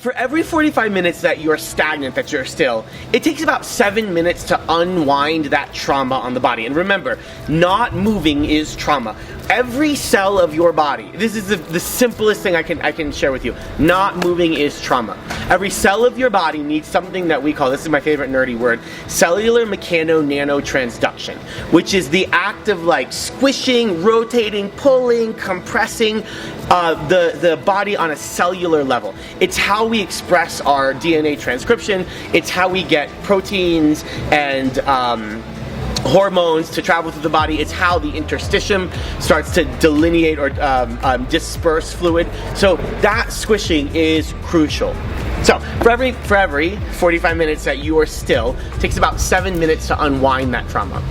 for every 45 minutes that you're stagnant, that you're still, it takes about 7 minutes to unwind that trauma on the body. And remember, not moving is trauma. Every cell of your body, this is the simplest thing I can share with you, not moving is trauma. Every cell of your body needs something that we call, this is my favorite nerdy word, cellular mechano-nanotransduction, which is the act of like squishing, rotating, pulling, compressing the body on a cellular level. It's how we express our DNA transcription. It's how we get proteins and hormones to travel through the body. It's how the interstitium starts to delineate or disperse fluid. So that squishing is crucial. So for every 45 minutes that you are still, it takes about 7 minutes to unwind that trauma.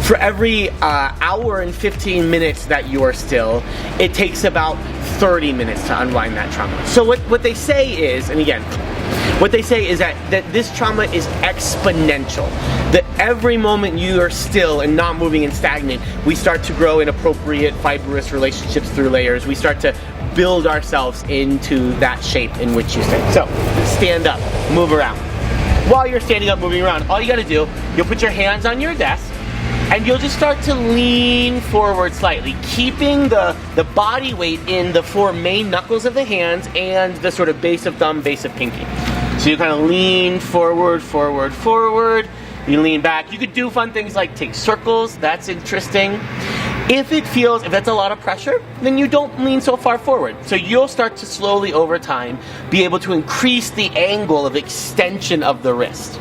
For every hour and 15 minutes that you are still, it takes about 30 minutes to unwind that trauma. So what they say is, and again, what they say is that this trauma is exponential. That every moment you are still and not moving and stagnant, we start to grow inappropriate fibrous relationships through layers. We start to build ourselves into that shape in which you stay. So, stand up, move around. While you're standing up, moving around, all you gotta do, you'll put your hands on your desk, and you'll just start to lean forward slightly, keeping the body weight in the 4 main knuckles of the hands and the sort of base of thumb, base of pinky. So you kind of lean forward, forward, forward. You lean back. You could do fun things like take circles. That's interesting. If that's a lot of pressure, then you don't lean so far forward. So you'll start to slowly over time be able to increase the angle of extension of the wrist.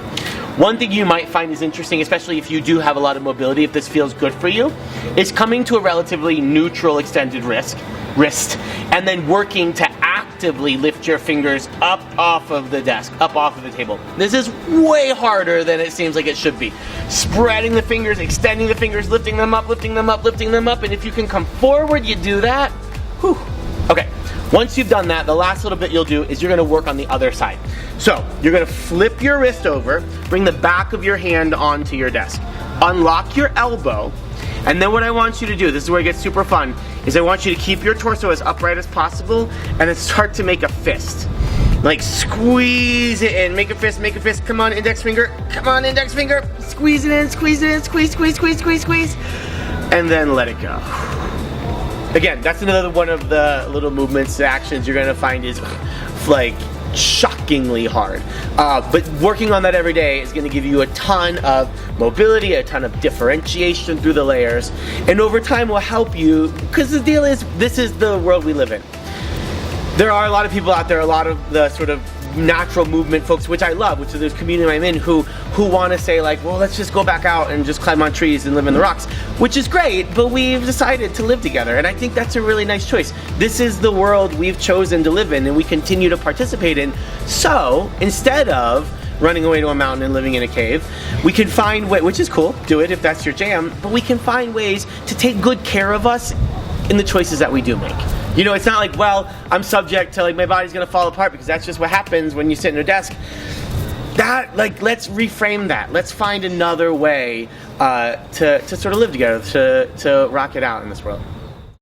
One thing you might find is interesting, especially if you do have a lot of mobility, if this feels good for you, is coming to a relatively neutral extended wrist, and then working to actively lift your fingers up off of the desk, up off of the table. This is way harder than it seems like it should be. Spreading the fingers, extending the fingers, lifting them up, lifting them up, lifting them up, and if you can come forward, you do that. Whew. Okay, once you've done that, the last little bit you'll do is you're gonna work on the other side. So, you're gonna flip your wrist over, bring the back of your hand onto your desk. Unlock your elbow, and then what I want you to do, this is where it gets super fun, is I want you to keep your torso as upright as possible and then start to make a fist. Like squeeze it in, make a fist, come on index finger, squeeze it in, squeeze, and then let it go. Again, that's another one of the little movements, actions you're gonna find is like shockingly hard. But working on that every day is going to give you a ton of mobility, a ton of differentiation through the layers, and over time will help you, because the deal is, this is the world we live in. There are a lot of people out there, a lot of the sort of natural movement folks, which I love, which is this community I'm in, who want to say like, well, let's just go back out and just climb on trees and live in the rocks, which is great, but we've decided to live together, and I think that's a really nice choice. This is the world we've chosen to live in and we continue to participate in. So instead of running away to a mountain and living in a cave, we can find ways, which is cool, do it if that's your jam, but we can find ways to take good care of us in the choices that we do make. You know, it's not like, well, I'm subject to, like, my body's gonna fall apart, because that's just what happens when you sit in a desk. That, like, let's reframe that. Let's find another way to sort of live together, to rock it out in this world.